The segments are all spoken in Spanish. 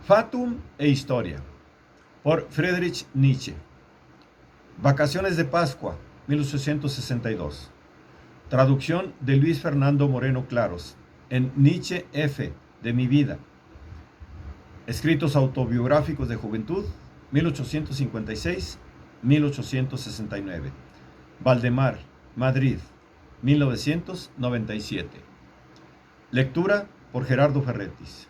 Fatum e Historia, por Friedrich Nietzsche. Vacaciones de Pascua, 1862. Traducción de Luis Fernando Moreno Claros, en Nietzsche F. de mi vida. Escritos autobiográficos de juventud, 1856-1869. Valdemar, Madrid, 1997. Lectura por Gerardo Ferretis.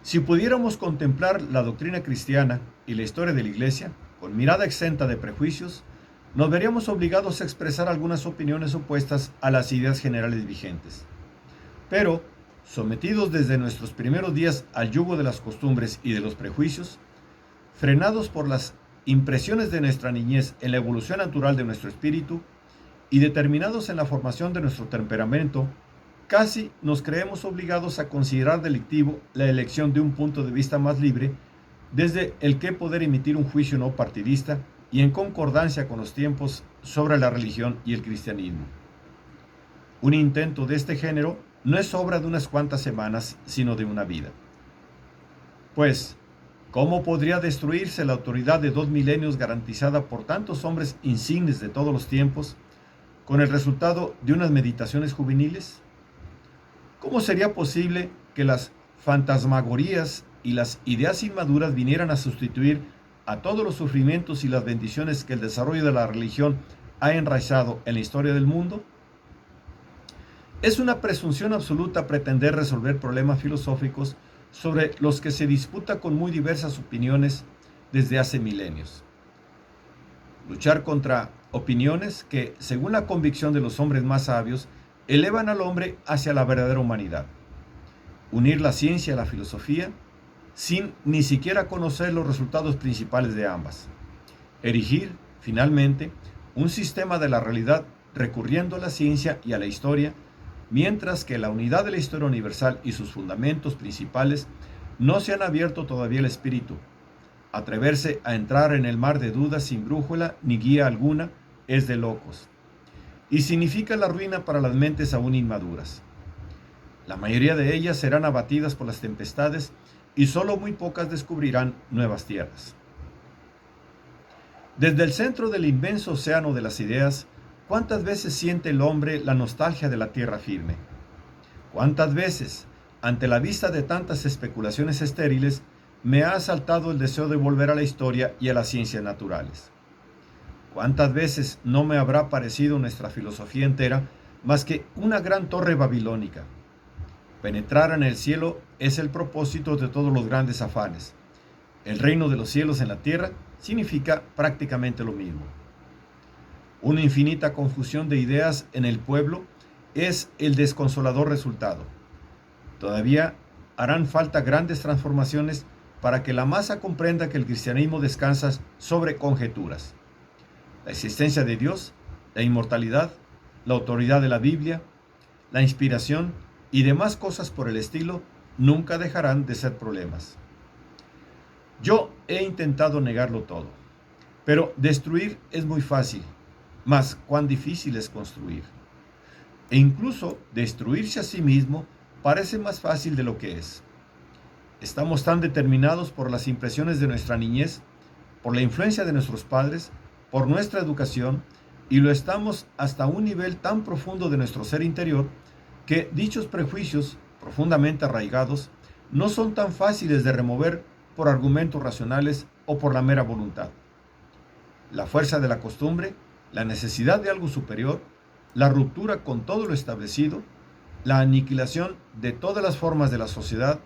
Si pudiéramos contemplar la doctrina cristiana y la historia de la Iglesia con mirada exenta de prejuicios, nos veríamos obligados a expresar algunas opiniones opuestas a las ideas generales vigentes. Pero, sometidos desde nuestros primeros días al yugo de las costumbres y de los prejuicios, frenados por las impresiones de nuestra niñez en la evolución natural de nuestro espíritu y determinados en la formación de nuestro temperamento, casi nos creemos obligados a considerar delictivo la elección de un punto de vista más libre, desde el que poder emitir un juicio no partidista y en concordancia con los tiempos sobre la religión y el cristianismo. Un intento de este género no es obra de unas cuantas semanas, sino de una vida. Pues, ¿cómo podría destruirse la autoridad de 2 milenios garantizada por tantos hombres insignes de todos los tiempos, con el resultado de unas meditaciones juveniles? ¿Cómo sería posible que las fantasmagorías y las ideas inmaduras vinieran a sustituir a todos los sufrimientos y las bendiciones que el desarrollo de la religión ha enraizado en la historia del mundo? Es una presunción absoluta pretender resolver problemas filosóficos sobre los que se disputa con muy diversas opiniones desde hace milenios. Luchar contra opiniones que, según la convicción de los hombres más sabios, elevan al hombre hacia la verdadera humanidad. Unir la ciencia a la filosofía sin ni siquiera conocer los resultados principales de ambas. Erigir, finalmente, un sistema de la realidad recurriendo a la ciencia y a la historia, mientras que la unidad de la historia universal y sus fundamentos principales no se han abierto todavía al espíritu. Atreverse a entrar en el mar de dudas sin brújula ni guía alguna es de locos, y significa la ruina para las mentes aún inmaduras. La mayoría de ellas serán abatidas por las tempestades y solo muy pocas descubrirán nuevas tierras. Desde el centro del inmenso océano de las ideas, ¿cuántas veces siente el hombre la nostalgia de la tierra firme? ¿Cuántas veces, ante la vista de tantas especulaciones estériles, me ha asaltado el deseo de volver a la historia y a las ciencias naturales? ¿Cuántas veces no me habrá parecido nuestra filosofía entera más que una gran torre babilónica? Penetrar en el cielo es el propósito de todos los grandes afanes. El reino de los cielos en la tierra significa prácticamente lo mismo. Una infinita confusión de ideas en el pueblo es el desconsolador resultado. Todavía harán falta grandes transformaciones para que la masa comprenda que el cristianismo descansa sobre conjeturas. La existencia de Dios, la inmortalidad, la autoridad de la Biblia, la inspiración y demás cosas por el estilo nunca dejarán de ser problemas. Yo he intentado negarlo todo, pero destruir es muy fácil, mas cuán difícil es construir. E incluso destruirse a sí mismo parece más fácil de lo que es. Estamos tan determinados por las impresiones de nuestra niñez, por la influencia de nuestros padres, por nuestra educación, y lo estamos hasta un nivel tan profundo de nuestro ser interior que dichos prejuicios, profundamente arraigados, no son tan fáciles de remover por argumentos racionales o por la mera voluntad. La fuerza de la costumbre, la necesidad de algo superior, la ruptura con todo lo establecido, la aniquilación de todas las formas de la sociedad,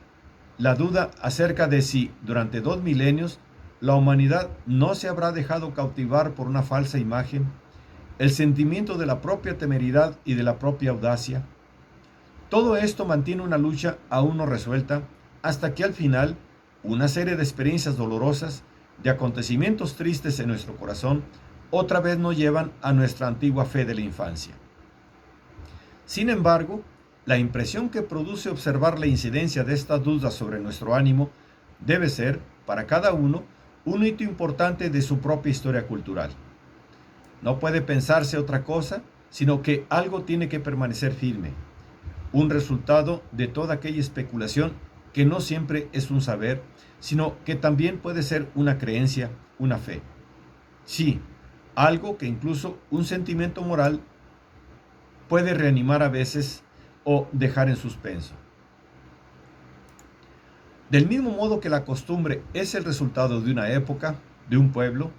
la duda acerca de si, durante 2 milenios, la humanidad no se habrá dejado cautivar por una falsa imagen, el sentimiento de la propia temeridad y de la propia audacia. Todo esto mantiene una lucha aún no resuelta, hasta que al final, una serie de experiencias dolorosas, de acontecimientos tristes en nuestro corazón, otra vez nos llevan a nuestra antigua fe de la infancia. Sin embargo, la impresión que produce observar la incidencia de estas dudas sobre nuestro ánimo debe ser, para cada uno, un hito importante de su propia historia cultural. No puede pensarse otra cosa, sino que algo tiene que permanecer firme. un resultado de toda aquella especulación que no siempre es un saber, sino que también puede ser una creencia, una fe. Sí, algo que incluso un sentimiento moral puede reanimar a veces o dejar en suspenso. Del mismo modo que la costumbre es el resultado de una época, de un pueblo,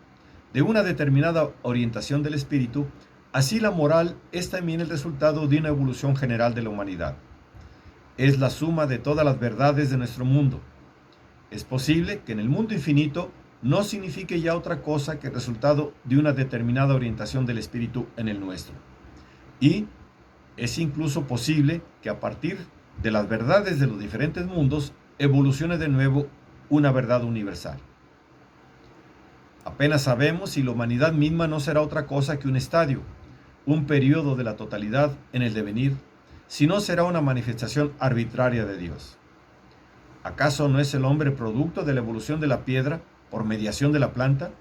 de una determinada orientación del espíritu, así la moral es también el resultado de una evolución general de la humanidad. Es la suma de todas las verdades de nuestro mundo. Es posible que en el mundo infinito no signifique ya otra cosa que el resultado de una determinada orientación del espíritu en el nuestro. Y es incluso posible que a partir de las verdades de los diferentes mundos evolucione de nuevo una verdad universal. Apenas sabemos si la humanidad misma no será otra cosa que un estadio, un periodo de la totalidad en el devenir, si no será una manifestación arbitraria de Dios. ¿Acaso no es el hombre producto de la evolución de la piedra por mediación de la planta?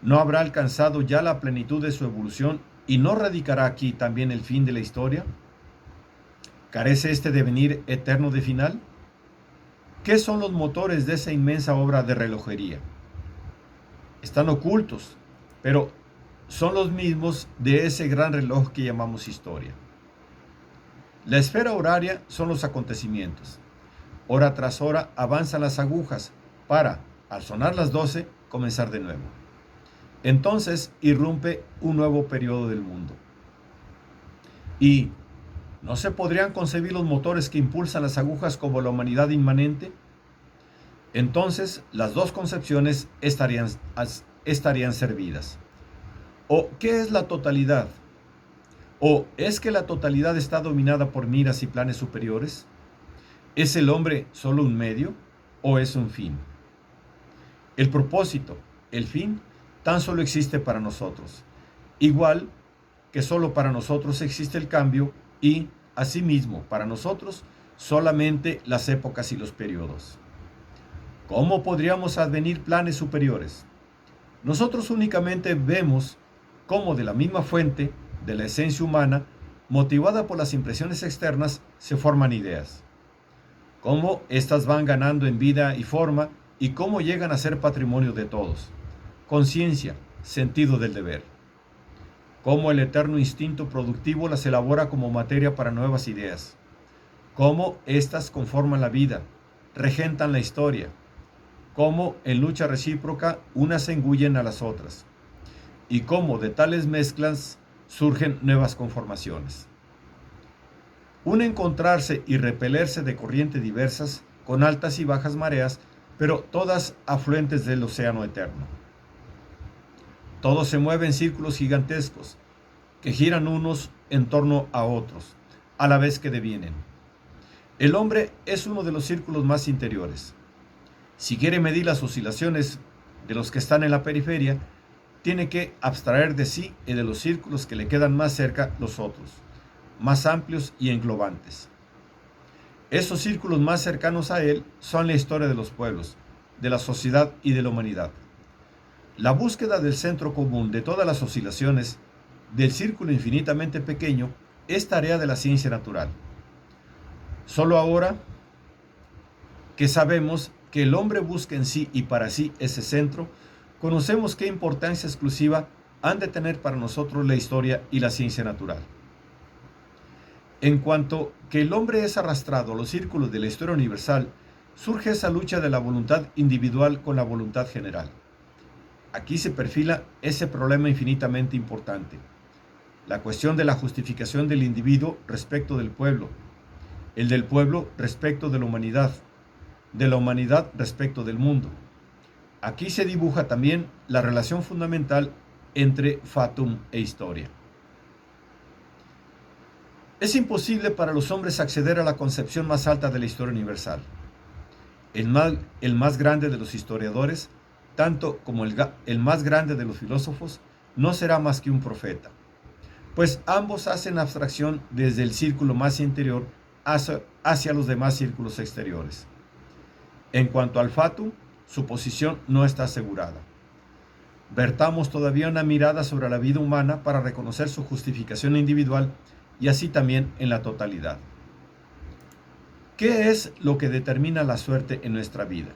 ¿No habrá alcanzado ya la plenitud de su evolución y no radicará aquí también el fin de la historia? ¿Carece este devenir eterno de final? ¿Qué son los motores de esa inmensa obra de relojería? Están ocultos, pero son los mismos de ese gran reloj que llamamos historia. La esfera horaria son los acontecimientos. Hora tras hora avanzan las agujas para, al sonar las 12, comenzar de nuevo. Entonces irrumpe un nuevo periodo del mundo. ¿Y no se podrían concebir los motores que impulsan las agujas como la humanidad inmanente? Entonces las dos concepciones estarían servidas. ¿O qué es la totalidad? ¿O es que la totalidad está dominada por miras y planes superiores? ¿Es el hombre solo un medio o es un fin? El propósito, el fin, tan solo existe para nosotros, igual que solo para nosotros existe el cambio y, asimismo, para nosotros solamente las épocas y los periodos. ¿Cómo podríamos advenir planes superiores? Nosotros únicamente vemos cómo de la misma fuente, de la esencia humana, motivada por las impresiones externas, se forman ideas. Cómo éstas van ganando en vida y forma y cómo llegan a ser patrimonio de todos. Conciencia, sentido del deber. Cómo el eterno instinto productivo las elabora como materia para nuevas ideas. Cómo éstas conforman la vida, regentan la historia. Cómo en lucha recíproca unas engullen a las otras. Y cómo de tales mezclas surgen nuevas conformaciones. Un encontrarse y repelerse de corrientes diversas, con altas y bajas mareas, pero todas afluentes del océano eterno. Todo se mueve en círculos gigantescos, que giran unos en torno a otros, a la vez que devienen. El hombre es uno de los círculos más interiores. Si quiere medir las oscilaciones de los que están en la periferia, tiene que abstraer de sí y de los círculos que le quedan más cerca los otros, más amplios y englobantes. Esos círculos más cercanos a él son la historia de los pueblos, de la sociedad y de la humanidad. La búsqueda del centro común de todas las oscilaciones, del círculo infinitamente pequeño, es tarea de la ciencia natural. Solo ahora que sabemos que el hombre busca en sí y para sí ese centro, conocemos qué importancia exclusiva han de tener para nosotros la historia y la ciencia natural. En cuanto que el hombre es arrastrado a los círculos de la historia universal, surge esa lucha de la voluntad individual con la voluntad general. Aquí se perfila ese problema infinitamente importante, la cuestión de la justificación del individuo respecto del pueblo, el del pueblo respecto de la humanidad respecto del mundo. Aquí se dibuja también la relación fundamental entre fatum e historia. Es imposible para los hombres acceder a la concepción más alta de la historia universal. El más grande de los historiadores, tanto como el más grande de los filósofos, no será más que un profeta, pues ambos hacen abstracción desde el círculo más interior hacia los demás círculos exteriores. En cuanto al fatum, su posición no está asegurada. Vertamos todavía una mirada sobre la vida humana para reconocer su justificación individual y así también en la totalidad. ¿Qué es lo que determina la suerte en nuestra vida?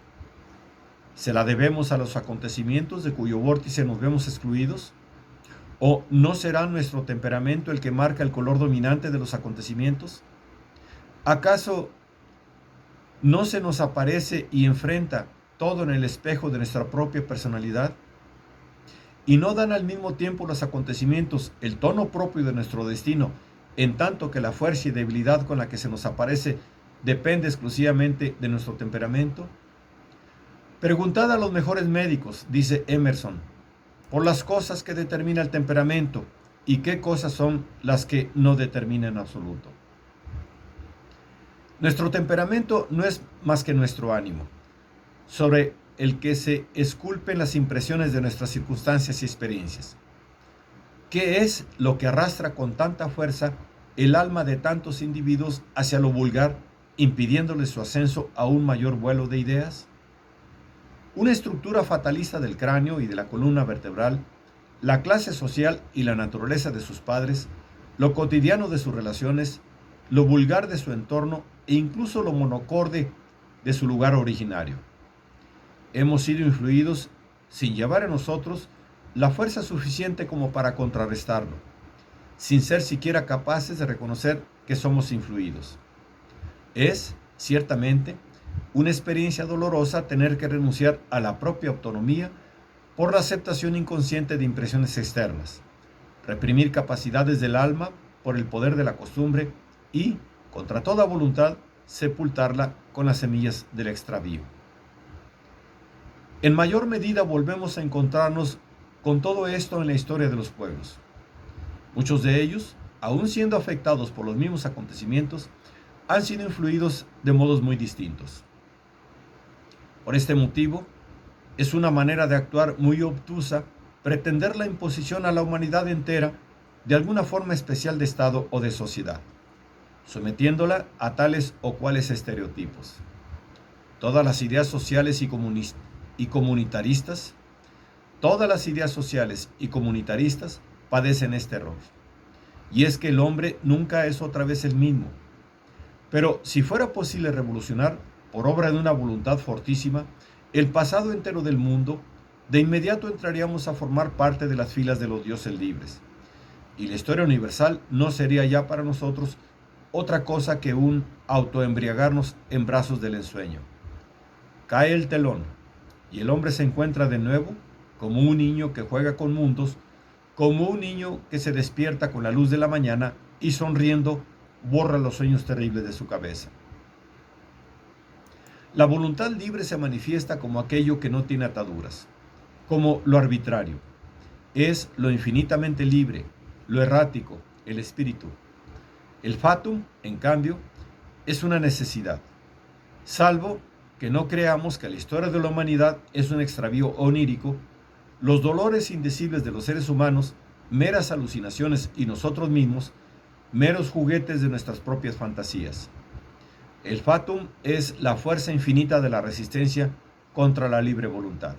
¿Se la debemos a los acontecimientos de cuyo vórtice nos vemos excluidos? ¿O no será nuestro temperamento el que marca el color dominante de los acontecimientos? ¿Acaso no se nos aparece y enfrenta todo en el espejo de nuestra propia personalidad? ¿Y no dan al mismo tiempo los acontecimientos el tono propio de nuestro destino, en tanto que la fuerza y debilidad con la que se nos aparece depende exclusivamente de nuestro temperamento? Preguntad a los mejores médicos, dice Emerson, por las cosas que determina el temperamento y qué cosas son las que no determina en absoluto. Nuestro temperamento no es más que nuestro ánimo, sobre el que se esculpen las impresiones de nuestras circunstancias y experiencias. ¿Qué es lo que arrastra con tanta fuerza el alma de tantos individuos hacia lo vulgar, impidiéndole su ascenso a un mayor vuelo de ideas? Una estructura fatalista del cráneo y de la columna vertebral, la clase social y la naturaleza de sus padres, lo cotidiano de sus relaciones, lo vulgar de su entorno e incluso lo monocorde de su lugar originario. Hemos sido influidos sin llevar en nosotros la fuerza suficiente como para contrarrestarlo, sin ser siquiera capaces de reconocer que somos influidos. Es, ciertamente, una experiencia dolorosa tener que renunciar a la propia autonomía por la aceptación inconsciente de impresiones externas, reprimir capacidades del alma por el poder de la costumbre y, contra toda voluntad, sepultarla con las semillas del extravío. En mayor medida volvemos a encontrarnos con todo esto en la historia de los pueblos. Muchos de ellos, aun siendo afectados por los mismos acontecimientos, han sido influidos de modos muy distintos. Por este motivo, es una manera de actuar muy obtusa pretender la imposición a la humanidad entera de alguna forma especial de Estado o de sociedad, sometiéndola a tales o cuales estereotipos. Todas las ideas sociales y comunitaristas, padecen este error. Y es que el hombre nunca es otra vez el mismo. Pero si fuera posible revolucionar, por obra de una voluntad fortísima, el pasado entero del mundo, de inmediato entraríamos a formar parte de las filas de los dioses libres. Y la historia universal no sería ya para nosotros otra cosa que un autoembriagarnos en brazos del ensueño. Cae el telón y el hombre se encuentra de nuevo como un niño que juega con mundos, como un niño que se despierta con la luz de la mañana y sonriendo borra los sueños terribles de su cabeza. La voluntad libre se manifiesta como aquello que no tiene ataduras, como lo arbitrario. Es lo infinitamente libre, lo errático, el espíritu. El fatum, en cambio, es una necesidad, salvo que no creamos que la historia de la humanidad es un extravío onírico, los dolores indecibles de los seres humanos, meras alucinaciones y nosotros mismos, meros juguetes de nuestras propias fantasías. El fatum es la fuerza infinita de la resistencia contra la libre voluntad.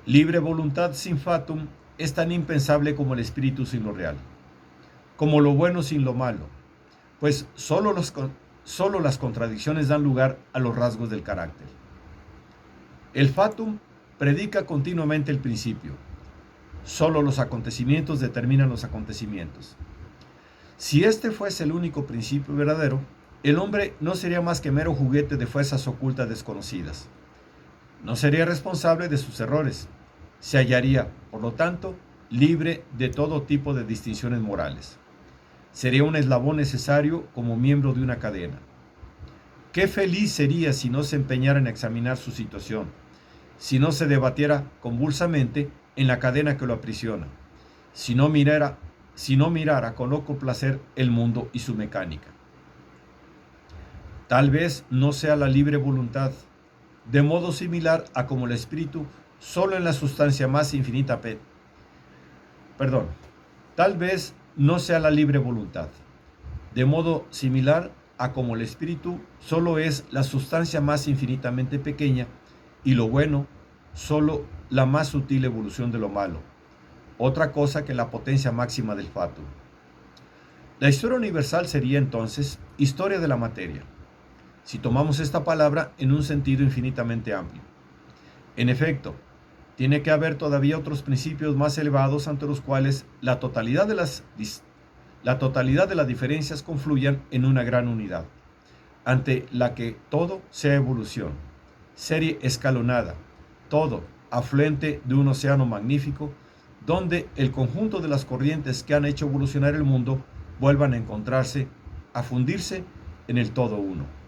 Libre voluntad sin fatum es tan impensable como el espíritu sin lo real, como lo bueno sin lo malo, pues solo las contradicciones dan lugar a los rasgos del carácter. El fatum predica continuamente el principio. Solo los acontecimientos determinan los acontecimientos. Si este fuese el único principio verdadero, el hombre no sería más que mero juguete de fuerzas ocultas desconocidas. No sería responsable de sus errores. Se hallaría, por lo tanto, libre de todo tipo de distinciones morales. Sería un eslabón necesario como miembro de una cadena. Qué feliz sería si no se empeñara en examinar su situación, si no se debatiera convulsamente en la cadena que lo aprisiona, si no mirara con loco placer el mundo y su mecánica. Tal vez no sea la libre voluntad, de modo similar a como el espíritu solo en la sustancia más infinita tal vez no sea la libre voluntad, de modo similar a como el espíritu solo es la sustancia más infinitamente pequeña y lo bueno solo la más sutil evolución de lo malo, otra cosa que la potencia máxima del fatum. La historia universal sería entonces historia de la materia. si tomamos esta palabra en un sentido infinitamente amplio. En efecto, tiene que haber todavía otros principios más elevados ante los cuales la totalidad de las diferencias confluyan en una gran unidad, ante la que todo sea evolución, serie escalonada, todo afluente de un océano magnífico, donde el conjunto de las corrientes que han hecho evolucionar el mundo vuelvan a encontrarse, a fundirse en el todo uno.